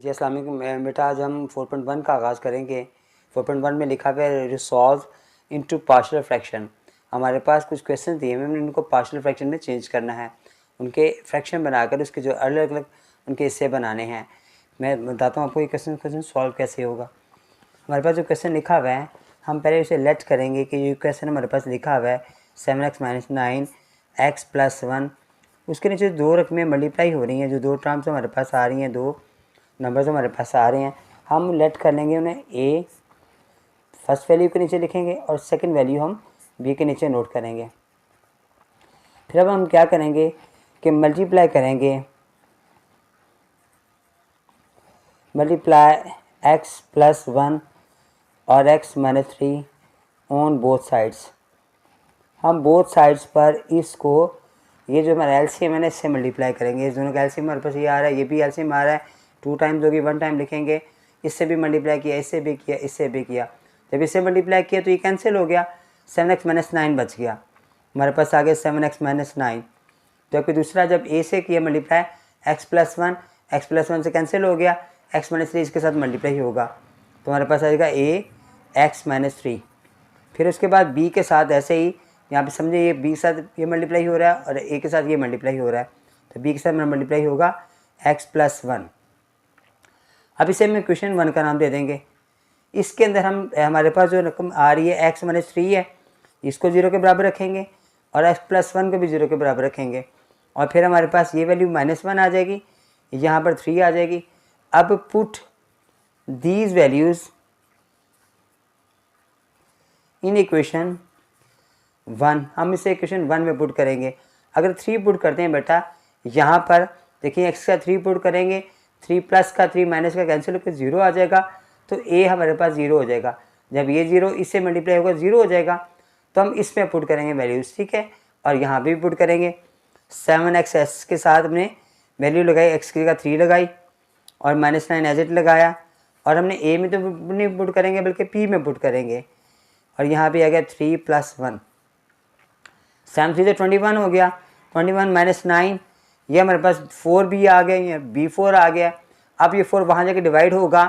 जी अस्सलाम वालेकुम बेटा, आज हम 4.1 का आगाज़ करेंगे। 4.1 में लिखा हुआ है रिसॉल्व इनटू पार्शियल फ्रैक्शन। हमारे पास कुछ क्वेश्चन दिए हुए हैं, उनको पार्शियल फ्रैक्शन में चेंज करना है। उनके फ्रैक्शन बनाकर उसके जो अलग अलग उनके हिस्से बनाने हैं। मैं बताता हूँ आपको ये क्वेश्चन सॉल्व कैसे होगा। हमारे पास जो क्वेश्चन लिखा हुआ है, हम पहले उसे लेट करेंगे कि ये क्वेश्चन हमारे पास लिखा हुआ है 7x - 9 x + 1। उसके नीचे दो रकमें मल्टीप्लाई हो रही हैं, जो दो टर्म्स हमारे पास आ रही हैं, दो नंबर्स हमारे पास आ रहे हैं। हम लेट कर लेंगे उन्हें ए फर्स्ट वैल्यू के नीचे लिखेंगे और सेकंड वैल्यू हम बी के नीचे नोट करेंगे। फिर अब हम क्या करेंगे कि मल्टीप्लाई करेंगे, मल्टीप्लाई x + 1 और x - 3 ऑन बोथ साइड्स। हम बोथ साइड्स पर इसको, ये जो हमारा एलसीएम है ना, इससे मल्टीप्लाई करेंगे। इस दोनों का एलसीएम हमारे पास ये आ रहा है, ये भी एलसीएम आ रहा है। 2 टाइम्स होगी, 1 टाइम लिखेंगे। इससे भी मल्टीप्लाई किया, इससे भी किया, इससे भी किया। जब इससे मल्टीप्लाई किया तो ये कैंसिल हो गया, 7x - 9 बच गया। हमारे पास आ गया 7x - 9। जबकि दूसरा जब ए से किया मल्टीप्लाई, x + 1, x + 1 से कैंसिल हो गया, x - 3 इसके साथ मल्टीप्लाई होगा तो हमारे पास आ जाएगा a x - 3। फिर उसके बाद b के साथ ऐसे ही, यहाँ पे समझे ये b के साथ ये मल्टीप्लाई हो रहा है और a के साथ ये मल्टीप्लाई हो रहा है, तो b के साथ मल्टीप्लाई होगा x + 1। अब इसे हम क्वेश्चन 1 का नाम दे देंगे। इसके अंदर हम हमारे पास जो रकम आ रही है x - 3 है, इसको 0 के बराबर रखेंगे और x + 1 को भी 0 के बराबर रखेंगे। और फिर हमारे पास ये वैल्यू -1 आ जाएगी, यहाँ पर 3 आ जाएगी। अब put these values in equation 1। हम इसे इक्वेशन 1 में पुट करेंगे। अगर 3 पुट करते हैं बेटा, यहाँ पर देखिए x का 3 पुट करेंगे, 3 प्लस का 3 माइनस का कैंसिल होकर 0 आ जाएगा, तो a हमारे पास 0 हो जाएगा। जब ये 0 इससे मल्टीप्लाई होगा 0 हो जाएगा, तो हम इसमें पुट करेंगे वैल्यूज़, ठीक है। और यहाँ भी पुट करेंगे 7x के साथ हमने वैल्यू लगाई, x की जगह 3 लगाई और -9 एज इट लगाया। और हमने a में तो नहीं पुट करेंगे बल्कि p में पुट करेंगे। और यहाँ पे आ गया 3 + 1, 7 3 तो 21 हो गया। 21 - 9, ये हमारे पास 4 भी आ गया, ये b4 आ गया। अब ये 4 वहाँ जाके डिवाइड होगा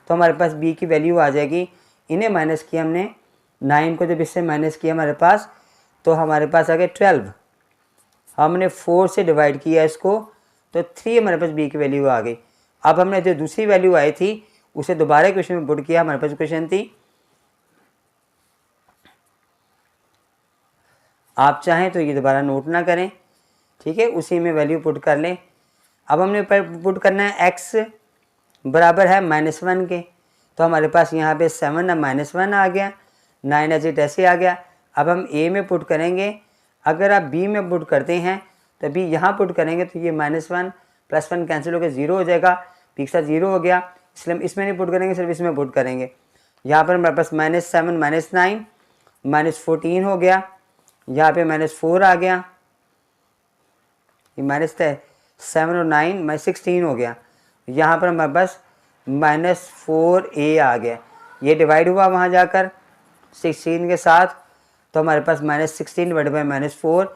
तो हमारे पास b की वैल्यू आ जाएगी। इन्हें माइनस किया हमने, 9 को जब इससे माइनस किया हमारे पास, तो हमारे पास आ गया 12। हमने 4 से डिवाइड किया इसको, तो 3 हमारे पास b की वैल्यू आ गई। अब हमने जो दूसरी वैल्यू आई थी उसे दोबारा क्वेश्चन में पुट किया। हमारे पास क्वेश्चन थी, आप चाहें तो ये दोबारा नोट ना करें, ठीक है, उसी में वैल्यू पुट कर लें। अब हमने पुट करना है x बराबर है -1 के, तो हमारे पास यहाँ पे 7 -1 आ गया, 9 एज इट ऐसे आ गया। अब हम a में पुट करेंगे। अगर आप b में पुट करते हैं तो b यहाँ पुट करेंगे तो ये -1 + 1 कैंसिल होकर 0 हो जाएगा, b के साथ 0 हो गया, इसलिए हम इसमें नहीं पुट करेंगे, सिर्फ इसमें पुट करेंगे। यहाँ पर हमारे पास -7 - 9 -14 हो गया, यहाँ पे -4 आ गया, ये माइनस है 7 और 9 -16 हो गया। यहाँ पर हमारे पास -4a आ गया, ये डिवाइड हुआ वहाँ जाकर 16 के साथ, तो हमारे पास -16 / -4,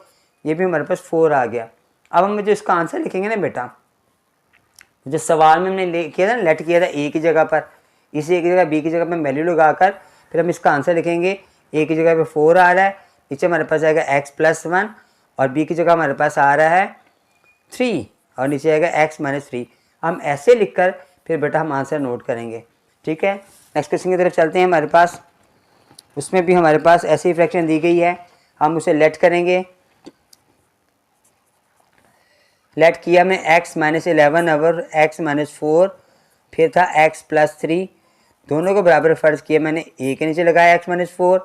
ये भी हमारे पास 4 आ गया। अब हम जो इसका आंसर लिखेंगे ना बेटा, जो सवाल में हमने किया था, लेट किया था a की जगह पर, इसी a की जगह b की जगह पर वैल्यू लगाकर फिर हम इसका आंसर लिखेंगे। a की जगह पे 4 आ रहा है, नीचे हमारे पास आएगा x + 1 और b की जगह हमारे पास आ रहा है 3 और नीचे आएगा x - 3। हम ऐसे लिखकर फिर बेटा हम आंसर नोट करेंगे, ठीक है। नेक्स्ट क्वेश्चन की तरफ चलते हैं। हमारे पास उसमें भी हमारे पास ऐसी फ्रैक्शन दी गई है, हम उसे लेट करेंगे। लेट किया मैं x - 11 और x - 4, फिर था x + 3, दोनों को बराबर फ़र्ज किया मैंने, a के नीचे लगाया x - 4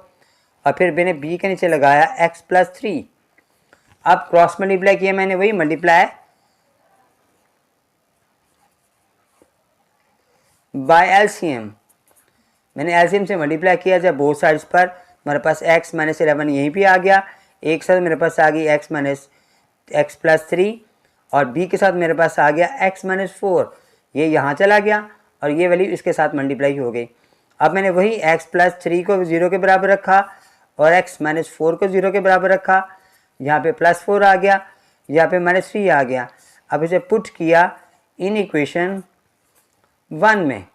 और फिर मैंने b के नीचे लगाया x + 3। अब क्रॉस मल्टीप्लाई किया मैंने, वही मल्टीप्लाई बाय एलसीएम, मैंने एलसीएम से मल्टीप्लाई किया। जब बोथ साइड्स पर हमारे पास x - 11 यहीं भी आ गया, एक साथ मेरे पास आ गई x + 3 और b के साथ मेरे पास आ गया x - 4, ये यहाँ चला गया और ये वैल्यू इसके साथ मल्टीप्लाई हो गई। अब मैंने वही x + 3 को 0 के बराबर रखा और x - 4 को 0 के बराबर रखा, यहाँ पे +4 आ गया, यहाँ पे -3 आ गया। अब इसे पुट किया इन इक्वेशन 1 में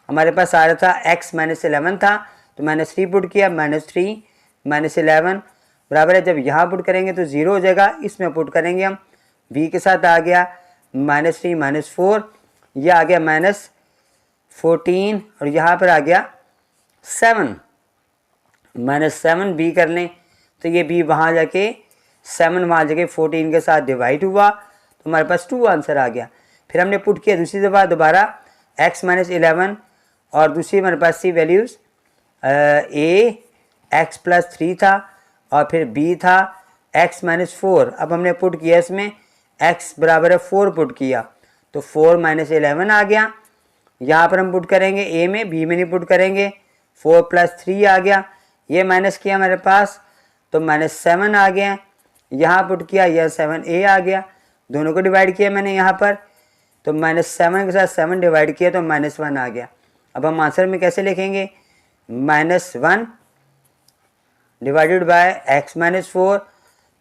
हमारे पास आ रहा था x माइनस 11 था, तो -3 पुट किया, -3 माइनस 11 बराबर है, जब यहाँ पुट करेंगे तो 0 हो जाएगा, इसमें पुट करेंगे हम b के साथ आ गया -3 माइनस 4, यह आ गया -14 और यहाँ पर आ गया 7 -7 b कर लें तो ये b वहाँ जाके 7 वहाँ जाके 14 के साथ डिवाइड हुआ तो हमारे पास 2 आंसर आ गया। फिर हमने पुट किया दूसरी दफ़ा दोबारा x माइनस 11 और दूसरी हमारे पास थी वैल्यूज़ a x प्लस 3 था और फिर b था x माइनस 4। अब हमने पुट किया इसमें x बराबर है 4 पुट किया तो 4 माइनस 11 आ गया। यहाँ पर हम पुट करेंगे a में, b में नहीं पुट करेंगे, 4 प्लस 3 आ गया, ये माइनस किया हमारे पास तो -7 आ गया, यहाँ पुट किया यह 7a आ गया, दोनों को डिवाइड किया मैंने यहाँ पर तो -7 के साथ 7 डिवाइड किया तो -1 आ गया। अब हम आंसर में कैसे लिखेंगे, -1 divided by x minus 4,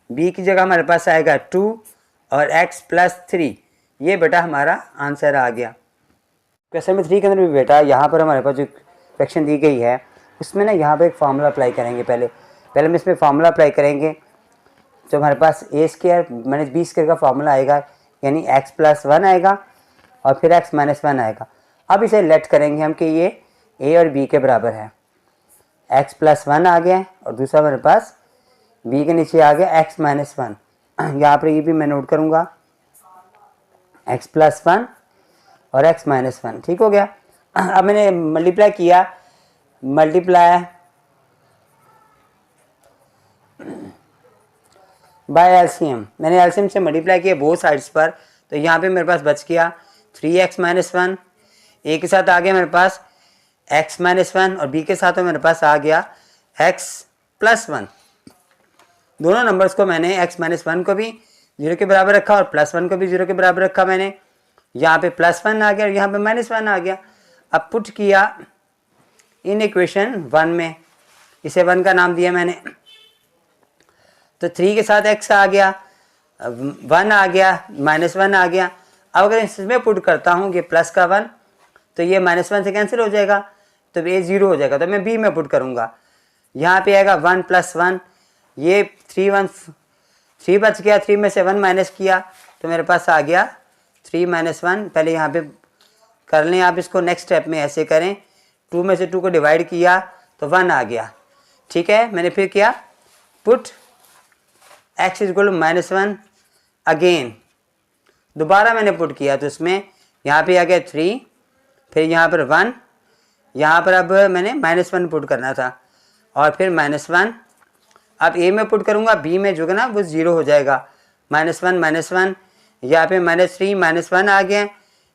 b की जगह हमारे पास आएगा 2 और x प्लस 3, ये बेटा हमारा आंसर आ गया। क्वेश्चन नंबर 3 के अंदर भी बेटा यहाँ पर हमारे पास जो फ्रैक्शन दी गई है उसमें ना यहाँ पर एक फार्मूला अप्लाई करेंगे। पहले हम इसमें फार्मूला अप्लाई करेंगे तो हमारे पास a square minus b square का फार्मूला आएगा, यानी x प्लस 1 आएगा और फिर x माइनस 1 आएगा। अब इसे लेट करेंगे हम कि ये a और b के बराबर है, x प्लस 1 आ गया और दूसरा हमारे पास b के नीचे आ गया x माइनस 1। यहाँ पर ये भी मैं नोट करूँगा x प्लस 1 और x माइनस 1, ठीक हो गया। अब मैंने मल्टीप्लाई किया, मल्टीप्लाई बाय एलसीएम, मैंने एलसीएम से मल्टीप्लाई किया बोथ साइड्स पर, तो यहाँ पे मेरे पास बच गया 3x माइनस 1, a के साथ आ गया मेरे पास x माइनस 1 और b के साथ मेरे पास आ गया x प्लस 1। दोनों नंबर्स को मैंने x माइनस 1 को भी 0 के बराबर रखा और प्लस 1 को भी 0 के बराबर रखा मैंने, यहाँ पे +1 आ गया और यहाँ पे -1 आ गया। अब पुट किया इन इक्वेशन 1 में, इसे 1 का नाम दिया मैंने, तो 3 के साथ x आ गया, 1 आ गया, -1 आ गया। अब अगर इसमें पुट करता हूँ कि प्लस का 1 तो ये -1 से कैंसिल हो जाएगा तो ये 0 हो जाएगा, तो मैं b में पुट करूँगा। यहाँ पे आएगा 1 + 1, ये 3 बच गया, 3 में से 1 माइनस किया तो मेरे पास आ गया 3 - 1। पहले यहाँ पे कर लें आप इसको, नेक्स्ट स्टेप में ऐसे करें, 2 में से 2 को डिवाइड किया तो 1 आ गया, ठीक है। मैंने फिर किया पुट x = -1 अगेन, दोबारा मैंने पुट किया तो इसमें यहाँ पे आ गया 3, फिर यहाँ पर 1, यहाँ पर अब मैंने -1 पुट करना था और फिर -1। अब a में पुट करूँगा, b में जो है ना वो 0 हो जाएगा, -1 - 1, यहाँ पे -3 - 1 आ गया,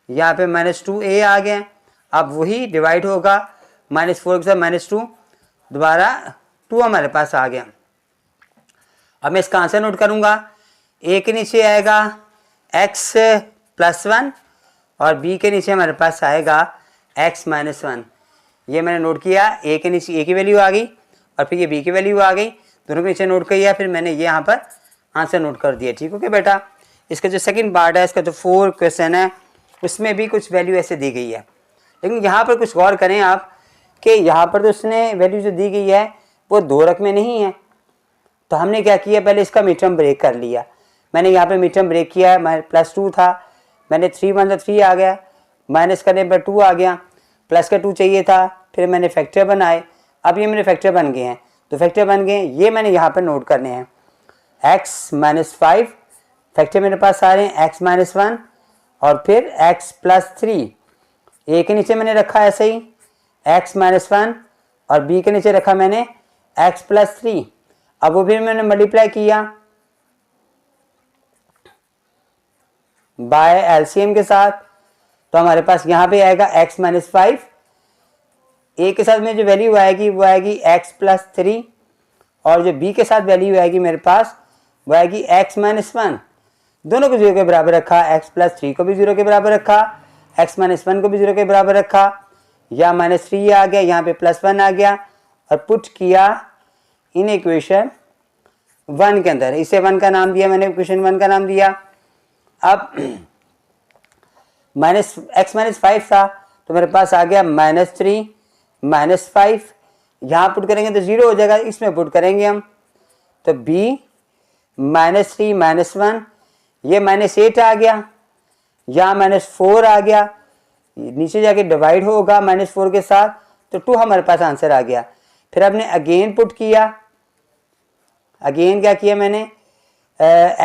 यहाँ पे -2a आ गया। अब वही डिवाइड होगा, -4 के साथ -2, दोबारा 2 हमारे पास आ गया। अब मैं इसका आंसर नोट करूँगा, a के नीचे आएगा x + 1 और b के नीचे हमारे पास आएगा x - 1। ये मैंने नोट किया, a के नीचे a की वैल्यू आ गई और फिर ये b की वैल्यू आ गई, दोनों के नीचे नोट किया, फिर मैंने ये यहाँ पर आंसर नोट कर दिया, ठीक हो गया बेटा। इसका जो सेकंड पार्ट है, इसका जो 4 क्वेश्चन है उसमें भी कुछ वैल्यू ऐसे दी गई है, लेकिन यहाँ पर कुछ गौर करें आप कि यहाँ पर तो उसने वैल्यू जो दी गई है वो 2 रकम में नहीं है। तो हमने क्या किया, पहले इसका मिड टर्म ब्रेक कर लिया। मैंने यहाँ पे मिड टर्म ब्रेक किया, +2 था, मैंने 3 × 3 आ गया, माइनस करने पर 2 आ गया, प्लस का 2 चाहिए था, फिर मैंने फैक्टर बनाए, अब ये मेरे फैक्टर बन गए हैं, तो फैक्टर बन गए, ये मैंने यहाँ पर नोट करने हैं। x - 5 फैक्टर मेरे पास आ रहे हैं, x - 1 और फिर x + 3, a के नीचे मैंने रखा ऐसे ही x - 1 और b के नीचे रखा मैंने x + 3। अब वो फिर मैंने मल्टीप्लाई किया बाय एलसीएम के साथ, तो हमारे पास यहाँ पे आएगा x - 5, a के साथ में जो वैल्यू आएगी वो आएगी x + 3 और जो b के साथ वैल्यू आएगी मेरे पास वो आएगी x - 1। दोनों को 0 के बराबर रखा, x + 3 को भी 0 के बराबर रखा, x - 1 को भी 0 के बराबर रखा, या -3 आ गया, यहाँ पे +1 आ गया और पुट किया इन इक्वेशन 1 के अंदर, इसे 1 का नाम दिया मैंने, इक्वेशन 1 का नाम दिया। अब x - 5 था तो मेरे पास आ गया -3 -5, यहाँ पुट करेंगे तो 0 हो जाएगा, इसमें पुट करेंगे हम तो b -3 -1, ये -8 आ गया, यहाँ -4 आ गया, नीचे जाके डिवाइड होगा -4 के साथ, तो 2 हमारे पास आंसर आ गया। फिर हमने अगेन पुट किया, अगेन क्या किया मैंने,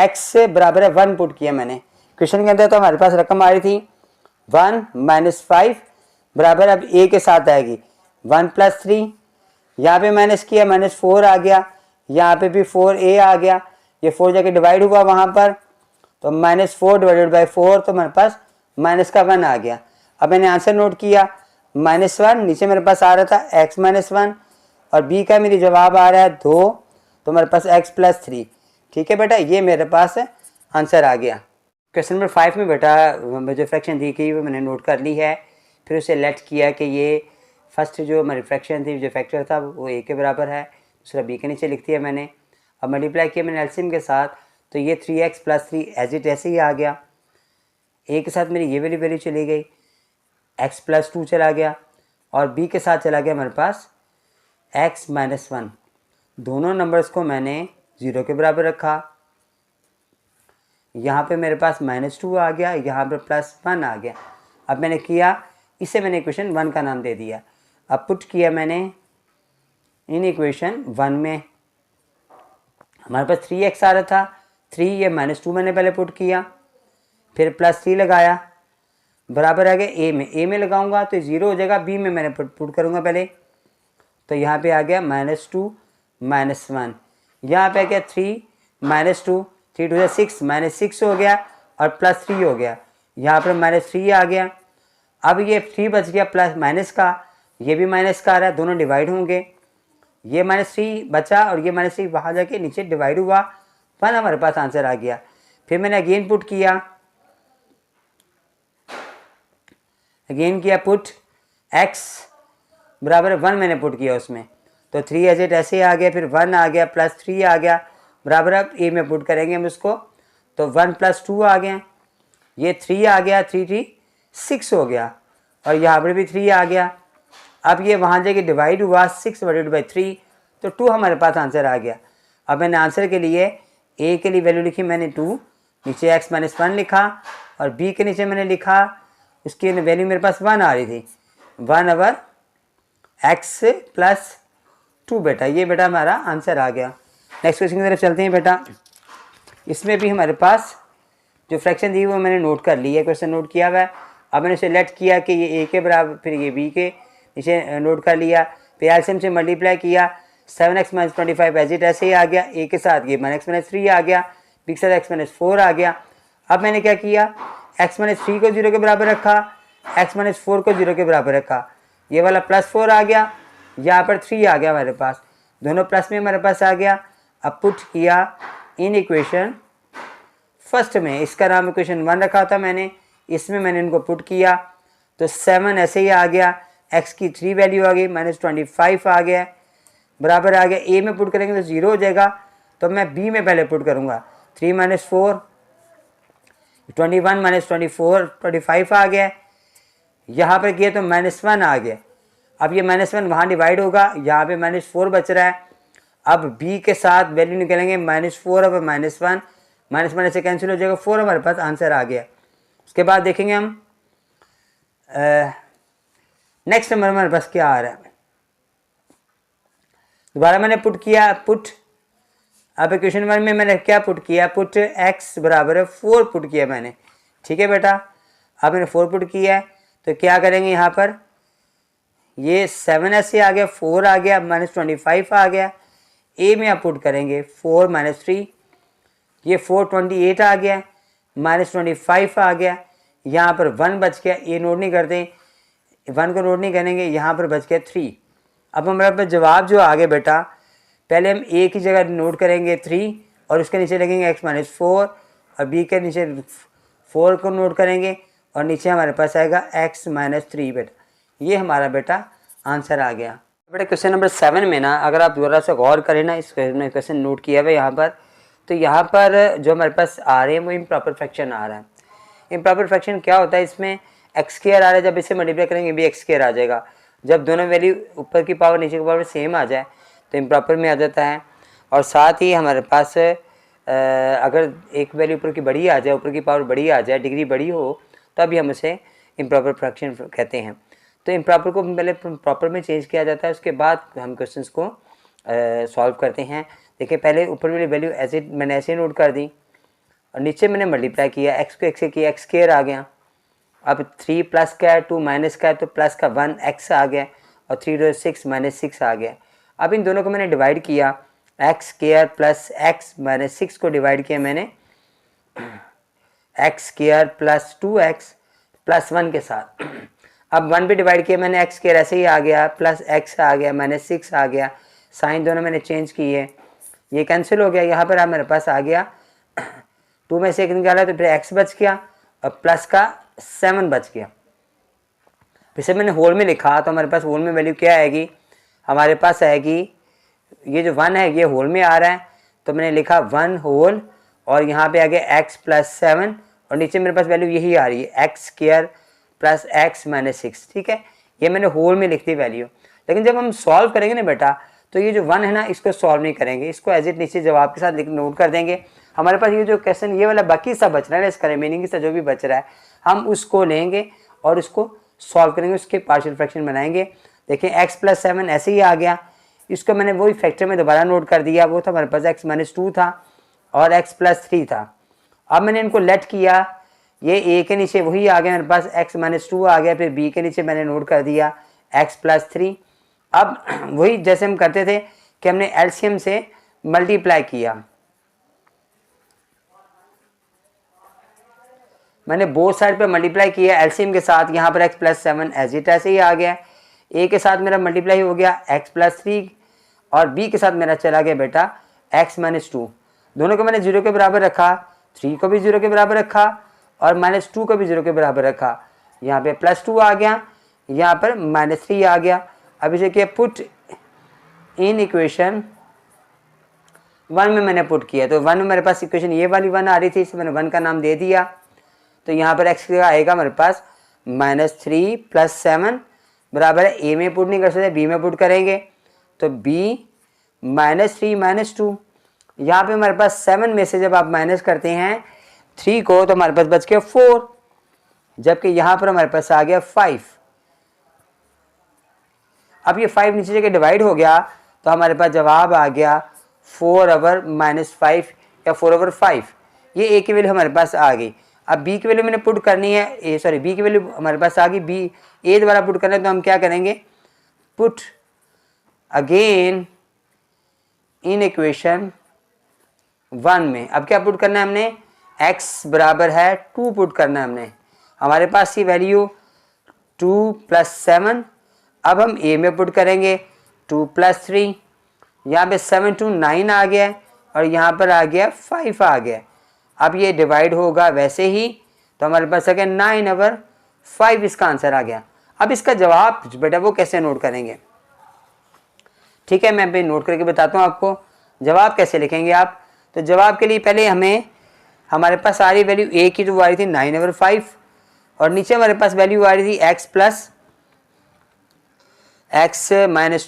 x बराबर है 1 पुट किया मैंने क्वेश्चन के अंदर। तो हमारे पास रकम आ रही थी 1 -5 बराबर, अब a के साथ आएगी 1 + 3, यहाँ पे माइनस किया -4 आ गया, यहाँ पे भी 4a आ गया, ये 4 जाके डिवाइड हुआ वहाँ पर, तो -4 डिवाइडेड बाई 4, तो हमारे पास -1 आ गया। अब मैंने आंसर नोट किया -1, नीचे मेरे पास आ रहा था x -1 और b का मेरी जवाब आ रहा है 2, तो हमारे पास x + 3। ठीक है बेटा, ये मेरे पास आंसर आ गया। क्वेश्चन नंबर 5 में बेटा जो फ्रैक्शन दी गई वो मैंने नोट कर ली है, फिर उसे लेट किया कि ये फर्स्ट जो हमारी फ्रैक्शन थी, जो फैक्टर था वो a के बराबर है, दूसरा b के नीचे लिख दिया मैंने। अब मल्टीप्लाई किया मैंने एलसीएम के साथ, तो ये 3x + 3 एज इट ऐसे ही आ गया। a के साथ मेरी ये वाली वैल्यू चली गई, x + 2 चला गया, और b के साथ चला गया हमारे पास x - 1। दोनों नंबर्स को मैंने 0 के बराबर रखा, यहाँ पे मेरे पास -2 आ गया, यहाँ पे +1 आ गया। अब मैंने किया, इसे मैंने इक्वेशन 1 का नाम दे दिया। अब पुट किया मैंने इन इक्वेशन 1 में, हमारे पास 3x आ रहा था, 3 ये -2 मैंने पहले पुट किया, फिर +3 लगाया, बराबर आ गया a में लगाऊंगा तो 0 हो जाएगा, b में मैंने पुट करूँगा पहले, तो यहाँ पे आ गया -2 -1, यहाँ पे आ गया 3 -2, 3 2 6 -6 हो गया, और +3 हो गया, यहाँ पर -3 आ गया। अब ये 3 बच गया प्लस माइनस का, ये भी माइनस का आ रहा है, दोनों डिवाइड होंगे, ये -3 बचा और ये -3 वहाँ जाके नीचे डिवाइड हुआ, 1 हमारे पास आंसर आ गया। फिर मैंने अगेन पुट किया, पुट x बराबर 1 मैंने पुट किया उसमें, तो 3 एज इट ऐसे आ गया, फिर 1 आ गया, +3 आ गया, बराबर अब a में पुट करेंगे हम उसको, तो 1 + 2 आ गया, ये 3 आ गया, 3 3 6 हो गया, और यहाँ पर भी 3 आ गया। अब ये वहाँ जाके डिवाइड हुआ 6/3, तो 2 हमारे पास आंसर आ गया। अब मैंने आंसर के लिए a के लिए वैल्यू लिखी मैंने 2, नीचे x - 1 लिखा, और b के नीचे मैंने लिखा, उसकी वैल्यू मेरे पास 1 आ रही थी, 1/x + 2 बेटा, ये बेटा हमारा आंसर आ गया। नेक्स्ट क्वेश्चन की तरफ चलते हैं बेटा। इसमें भी हमारे पास जो फ्रैक्शन दी वो मैंने नोट कर ली है, क्वेश्चन नोट किया हुआ है। अब मैंने इसे लेट किया कि ये a के बराबर, फिर ये b के नीचे नोट कर लिया, फिर एलसीएम से मल्टीप्लाई किया, 7x - 25 एज इट ऐसे ही आ गया, a के साथ ये -x - 3 आ गया, b के साथ x - 4 आ गया। अब मैंने क्या किया, x - 3 को 0 के बराबर रखा, x - 4 को 0 के बराबर रखा, ये वाला +4 आ गया, यहाँ पर 3 आ गया हमारे पास, दोनों प्लस में हमारे पास आ गया। अब पुट किया इन इक्वेशन फर्स्ट में, इसका नाम इक्वेशन 1 रखा था मैंने, इसमें मैंने इनको पुट किया, तो 7 ऐसे ही आ गया, x की 3 वैल्यू आ गई, -25 आ गया, बराबर आ गया, a में पुट करेंगे तो 0 हो जाएगा, तो मैं b में पहले पुट करूँगा, 3 - 4 21 - 24 25 आ गया, यहाँ पर किया तो -1 आ गया। अब ये -1 वहाँ डिवाइड होगा, यहाँ पे -4 बच रहा है। अब b के साथ वैल्यू निकलेंगे -4 और -1, -1 से कैंसिल हो जाएगा, 4 हमारे पास आंसर आ गया। उसके बाद देखेंगे हम नेक्स्ट नंबर हमारे पास क्या आ रहा है। दोबारा मैंने पुट किया, पुट, अब इक्वेशन 1 में मैंने क्या पुट किया, पुट x बराबर है 4 पुट किया मैंने, ठीक है बेटा। अब मैंने 4 पुट किया है, तो क्या करेंगे, यहाँ पर ये 7 ऐसे आ गया, 4 आ गया, -25 आ गया, a में आप पुट करेंगे 4 - 3, ये 428 आ गया, -25 आ गया, यहाँ पर 1 बच गया, ये नोट नहीं करते, 1 को नोट नहीं करेंगे, यहाँ पर बच गया 3। अब हमारे पास जवाब जो आ गया बेटा, पहले हम a की जगह नोट करेंगे 3 और उसके नीचे लगेंगे x - 4 और b के नीचे 4 को नोट करेंगे और नीचे हमारे पास आएगा x - 3 बेटा, ये हमारा बेटा आंसर आ गया। बेटा क्वेश्चन नंबर 7 में ना, अगर आप दोबारा से गौर करें ना, इस क्वेश्चन नोट किया हुआ यहाँ पर, तो यहाँ पर जो हमारे पास आ रहे हैं वो इम्प्रॉपर फ्रैक्शन आ रहा है। इम्प्रॉपर फ्रैक्शन क्या होता है, इसमें एक्स स्क्वायर आ रहा है, जब इसे मल्टीप्लाई करेंगे भी एक्स स्क्वायर आ जाएगा। जब दोनों वैल्यू ऊपर की पावर नीचे की पावर सेम आ जाए तो इम्प्रॉपर में आ जाता है। और साथ ही हमारे पास अगर एक वैल्यू ऊपर की बड़ी आ जाए, ऊपर की पावर बड़ी आ जाए, डिग्री बड़ी हो, तभी हम उसे इम्प्रॉपर फ्रैक्शन कहते हैं। तो इम्प्रॉपर को पहले प्रॉपर में चेंज किया जाता है, उसके बाद हम क्वेश्चंस को सॉल्व करते हैं। देखिए पहले ऊपर वाली वैल्यू ऐसे मैंने ऐसे नोट कर दी और नीचे मैंने मल्टीप्लाई किया, एक्स को एक्स से किया, एक्स स्क्वायर आ गया। अब 3 प्लस का है, 2 माइनस का है, तो प्लस का 1 एक्स आ गया और 3 2 6 माइनस 6 आ गया। अब इन दोनों को मैंने डिवाइड किया, x square plus x minus 6 को डिवाइड किया मैंने x square plus 2x plus 1 के साथ। अब 1 पे डिवाइड किया मैंने, एक्स स्क्वायर ऐसे ही आ गया, प्लस एक्स आ गया, माइनस 6 आ गया। साइन दोनों मैंने चेंज किए, ये कैंसिल हो गया। यहाँ पर अब मेरे पास आ गया 2 में से 1 निकाला तो फिर x बच गया और प्लस का 7 बच गया। फिर से मैंने होल में लिखा तो हमारे पास होल में वैल्यू क्या आएगी, हमारे पास आएगी ये जो 1 है ये होल में आ रहा है, तो मैंने लिखा 1 होल और यहाँ पे आ गया x प्लस 7 और नीचे मेरे पास वैल्यू यही आ रही है x square plus x minus 6। ठीक है, ये मैंने होल में लिख दी वैल्यू। लेकिन जब हम सॉल्व करेंगे ना बेटा, तो ये जो 1 है ना, इसको सॉल्व नहीं करेंगे, इसको एज इट नीचे जवाब के साथ लिख नोट कर देंगे। हमारे पास ये जो क्वेश्चन ये वाला बाकी सब बच रहा है ना, इसका रिमेनिंग हिस्सा जो भी बच रहा है हम उसको लेंगे और उसको सॉल्व करेंगे, उसके पार्शियल फ्रैक्शन बनाएंगे। देखिए एक्स प्लस 7 ऐसे ही आ गया, इसको मैंने वही फैक्टर में दोबारा नोट कर दिया, वो था हमारे पास एक्स माइनस 2 था और एक्स प्लस 3 था। अब मैंने इनको लेट किया, ये ए के नीचे वही आ गया मेरे पास एक्स माइनस 2 आ गया, फिर बी के नीचे मैंने नोट कर दिया एक्स प्लस 3। अब वही जैसे हम करते थे कि हमने एलसीएम से मल्टीप्लाई किया, मैंने बोथ साइड पे मल्टीप्लाई किया एलसीएम के साथ। यहाँ पर एक्स प्लस 7 एज इट ऐसे ही आ गया, ए के साथ मेरा मल्टीप्लाई हो गया एक्स प्लस 3 और बी के साथ मेरा चला गया बेटा एक्स माइनस 2। दोनों को मैंने 0 के बराबर रखा, 3 को भी 0 के बराबर रखा और माइनस 2 को भी 0 के बराबर रखा। यहाँ पे प्लस 2 आ गया, यहाँ पर माइनस 3 आ गया। अब इसे क्या पुट इन इक्वेशन 1 में मैंने पुट किया, तो 1 में मेरे पास इक्वेशन ये वाली 1 आ रही थी, इसे मैंने 1 का नाम दे दिया। तो यहाँ पर एक्स का आएगा मेरे पास -3 + 7 बराबर है, ए में पुट नहीं कर सकते, बी में पुट करेंगे तो b -3 - 2। यहाँ पे हमारे पास 7 में से जब आप माइनस करते हैं 3 को तो हमारे पास बच गया 4, जबकि यहाँ पर हमारे पास आ गया 5। अब ये 5 नीचे जगह डिवाइड हो गया तो हमारे पास जवाब आ गया 4/-5 या 4/5। ये ए की वैल्यू हमारे पास आ गई। अब बी की वैल्यू मैंने पुट करनी है, सॉरी बी की वैल्यू हमारे पास आ गई, बी ए द्वारा पुट करना है, तो हम क्या करेंगे, पुट अगेन इन इक्वेशन 1 में। अब क्या पुट करना है हमने, x बराबर है 2 पुट करना है हमने। हमारे पास ये वैल्यू 2 + 7, अब हम a में पुट करेंगे 2 + 3, यहाँ पे 7 2 9 आ गया और यहाँ पर आ गया 5 आ गया। अब ये डिवाइड होगा वैसे ही, तो हमारे पास आ गया 9/5 इसका आंसर आ गया। अब इसका जवाब बेटा वो कैसे नोट करेंगे, ठीक है, मैं भी नोट करके बताता हूँ आपको जवाब कैसे लिखेंगे आप। तो जवाब के लिए पहले हमें, हमारे पास आ रही वैल्यू ए की जो आ रही थी 9/5 और नीचे हमारे पास वैल्यू आ रही थी x -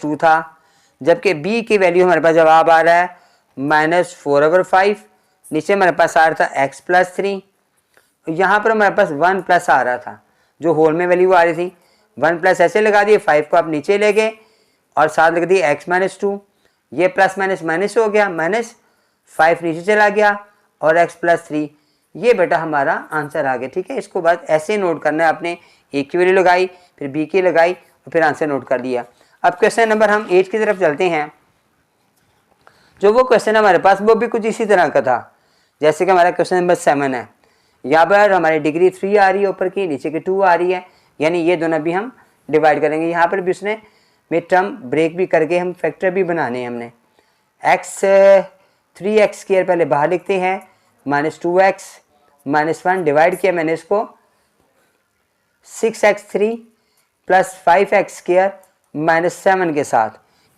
2 था, जबकि b की वैल्यू हमारे पास जवाब आ रहा है -4/5। नीचे हमारे पास आ रहा था x + 3, यहाँ पर हमारे पास 1 प्लस आ रहा था, जो होल में वैल्यू आ रही थी 1 प्लस ऐसे लगा दिए, 5 को आप नीचे ले गए और साथ लग दिए x - 2, ये प्लस माइनस माइनस हो गया, -5 नीचे चला गया और x + 3, ये बेटा हमारा आंसर आ गया। ठीक है, इसको बाद ऐसे नोट करना है, आपने ए की वैल्यू लगाई, फिर बी की लगाई और फिर आंसर नोट कर दिया। अब क्वेश्चन नंबर हम 8 की तरफ चलते हैं। जो वो क्वेश्चन हमारे पास वो भी कुछ इसी तरह का था, जैसे कि हमारा क्वेश्चन नंबर 7 है। यहाँ पर हमारी डिग्री 3 आ रही है ऊपर की, नीचे की 2 आ रही है, यानी ये दोनों भी हम डिवाइड करेंगे। यहाँ पर भी उसने मिड टर्म ब्रेक भी करके हम फैक्टर भी बनाने हैं हमने। 3x² पहले बाहर लिखते हैं, -2x -1 डिवाइड किया मैंने इसको 6x3 + 5x² -7 के साथ।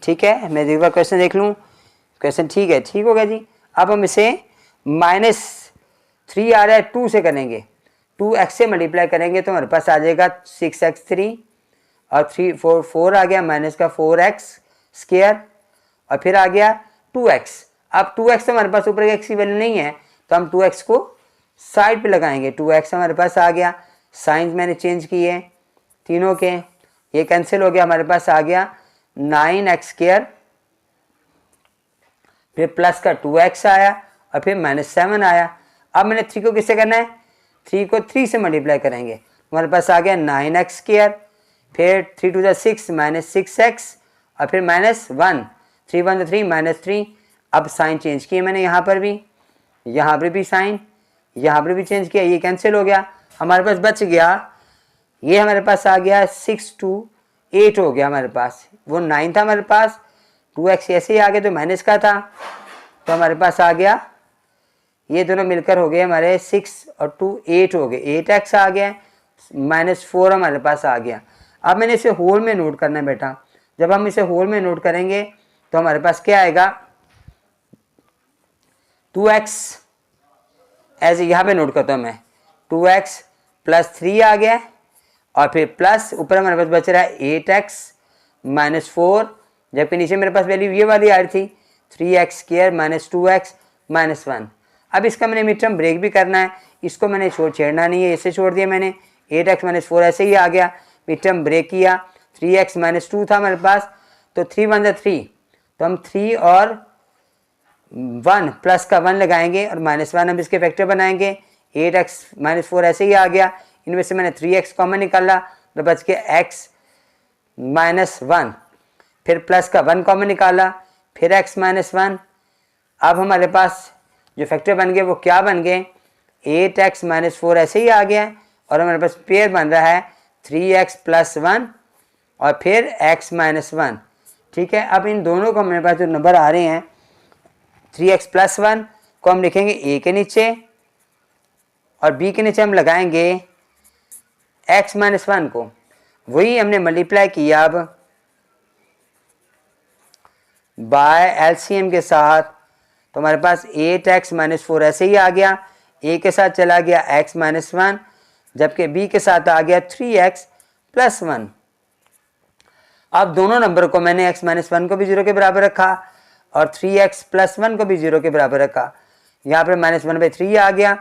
ठीक है, मैं एक बार क्वेश्चन देख लूँ, क्वेश्चन ठीक है, ठीक हो गया जी। अब हम इसे -3 आ रहा है 2 से करेंगे, 2x से मल्टीप्लाई करेंगे तो हमारे पास आ जाएगा 6x3 और 4 आ गया माइनस का 4x स्क्वायर और फिर आ गया 2x। अब 2x तो हमारे पास ऊपर x की वैल्यू नहीं है तो हम 2x को साइड पे लगाएंगे। 2x हमारे पास आ गया, साइंस मैंने चेंज किए तीनों के, ये कैंसिल हो गया, हमारे पास आ गया 9x स्क्वायर, फिर प्लस का 2x आया और फिर -7 आया। अब मैंने 3 को किससे करना है, 3 को 3 से मल्टीप्लाई करेंगे, हमारे पास आ गया 9x स्क्वायर, फिर 3 2 6 -6x और फिर -1, 3 1 3 -3। अब साइन चेंज किए मैंने, यहाँ पर भी साइन, यहाँ पर भी चेंज किया, ये कैंसिल हो गया, हमारे पास बच गया, ये हमारे पास आ गया 6 2 8 हो गया हमारे पास। वो 9 था हमारे पास, 2x ऐसे ही आ गया तो माइनस का था, तो हमारे पास आ गया, ये दोनों मिलकर हो गए हमारे 6 और 2 8 हो गए, 8x आ गया, -4 हमारे पास आ गया। अब मैंने इसे होल में नोट करना है बेटा, जब हम इसे होल में नोट करेंगे तो हमारे पास क्या आएगा, 2x ऐसे यहाँ पे नोट करता हूँ मैं, 2x + 3 आ गया और फिर प्लस ऊपर हमारे पास बच रहा है 8x -4, जबकि नीचे मेरे पास वैल्यू ये वाली आ रही थी 3x स्क्वायर -2x -1। अब इसका मैंने मिड टर्म ब्रेक भी करना है, इसको मैंने छेड़ना नहीं है, इसे छोड़ दिया मैंने, 8x -4 ऐसे ही आ गया, मिड टर्म ब्रेक किया, 3x -2 था हमारे पास, तो 3 1 3, तो हम 3 और 1 प्लस का 1 लगाएंगे और -1 हम इसके फैक्टर बनाएंगे, 8x -4 ऐसे ही आ गया, इनमें से मैंने 3x कॉमन निकाला तो बच गया x -1, फिर प्लस का 1 कॉमन निकाला, फिर x -1। अब हमारे पास जो फैक्टर बन गए वो क्या बन गए, 8x -4 ऐसे ही आ गया और हमारे पास पेयर बन रहा है 3x + 1 और फिर x -1। ठीक है, अब इन दोनों को हमारे पास जो नंबर आ रहे हैं 3x + 1 को हम लिखेंगे a के नीचे और b के नीचे हम लगाएंगे x -1 को, वही हमने मल्टीप्लाई किया अब बाय एलसीएम के साथ, तो हमारे पास 8x -4 ऐसे ही आ गया, a के साथ चला गया x -1, जबकि b के साथ आ गया 3x + 1। अब दोनों नंबर को मैंने x -1 को भी 0 के बराबर रखा और 3x + 1 को भी 0 के बराबर रखा, यहाँ पर -1/3 आ गया,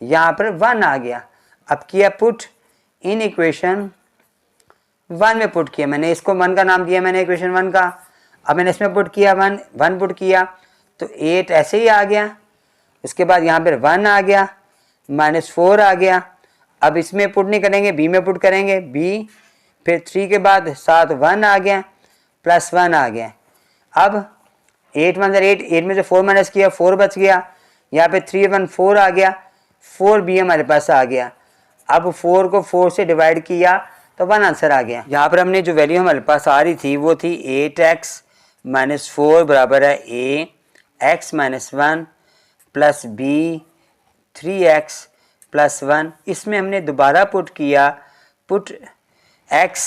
यहाँ पर 1 आ गया। अब किया पुट इन इक्वेशन 1 में पुट किया मैंने, इसको 1 का नाम दिया मैंने इक्वेशन 1 का। अब मैंने इसमें पुट किया 1 पुट किया तो 8 ऐसे ही आ गया, इसके बाद यहाँ पर 1 आ गया, -4 आ गया। अब इसमें पुट नहीं करेंगे, b में पुट करेंगे, b, फिर 3 के बाद साथ 1 आ गया, +1 आ गया। अब 8 1 8, 8 में से 4 माइनस किया, 4 बच गया, यहाँ पे 3 1 4 आ गया, 4b हमारे पास आ गया। अब 4 को 4 से डिवाइड किया तो 1 आंसर आ गया। यहाँ पर हमने जो वैल्यू हमारे पास आ रही थी वो थी 8x -4 बराबर है a x -1 + b 3x + 1। इसमें हमने दोबारा पुट किया, पुट x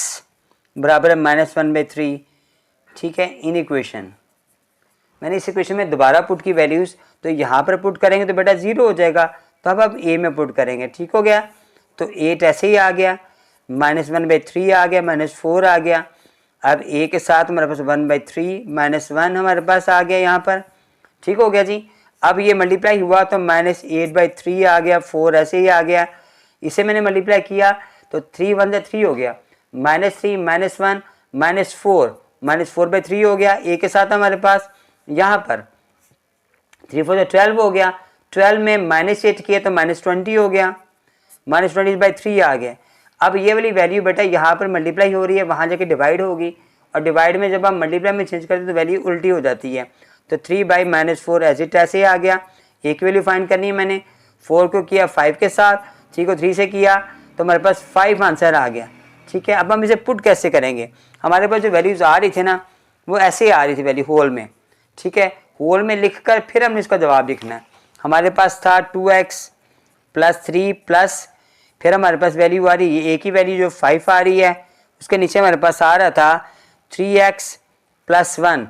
बराबर है -1/3। ठीक है, इन इक्वेशन मैंने इस इक्वेशन में दोबारा पुट की वैल्यूज़, तो यहाँ पर पुट करेंगे तो बेटा 0 हो जाएगा, तो अब a में पुट करेंगे। ठीक हो गया, तो 8 ऐसे ही आ गया, -1/3 आ गया, -4 आ गया। अब a के साथ हमारे पास 1/3 -1 हमारे पास आ गया यहाँ पर। ठीक हो गया जी। अब ये मल्टीप्लाई हुआ तो -8/3 आ गया, 4 ऐसे ही आ गया, इसे मैंने मल्टीप्लाई किया तो 3 1 3 हो गया, -3 -1 -4 -4/3 हो गया। a के साथ हमारे पास यहाँ पर 3 4 12 हो गया, 12 में -8 किया तो -20 हो गया, -20/3 आ गया। अब ये वाली वैल्यू बेटा यहाँ पर मल्टीप्लाई हो रही है, वहाँ जाके डिवाइड होगी, और डिवाइड में जब हम मल्टीप्लाई में चेंज करते हैं तो वैल्यू उल्टी हो जाती है। तो 3/-4 एज इट ऐसे आ गया। एक वैल्यू फाइंड करनी है मैंने, 4 को किया 5 के साथ, 3 को 3 से किया तो हमारे पास 5 आंसर आ गया। ठीक है, अब हम इसे पुट कैसे करेंगे, हमारे पास जो वैल्यूज़ आ रही थी ना वो ऐसे आ रही थी वैल्यू होल में। ठीक है, होल में लिख कर फिर हमने इसका जवाब लिखना है। हमारे पास था 2x + 3 प्लस, फिर हमारे पास वैल्यू आ रही है, एक ही वैल्यू जो 5 आ रही है, उसके नीचे हमारे पास आ रहा था 3x + 1,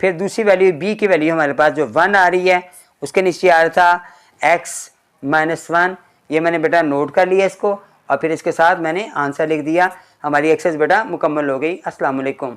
फिर दूसरी वैल्यू b की वैल्यू हमारे पास जो 1 आ रही है, उसके नीचे आ रहा था x -1, ये मैंने बेटा नोट कर लिया इसको और फिर इसके साथ मैंने आंसर लिख दिया। हमारी एक्सरसाइज बेटा मुकम्मल हो गई। अस्सलाम वालेकुम।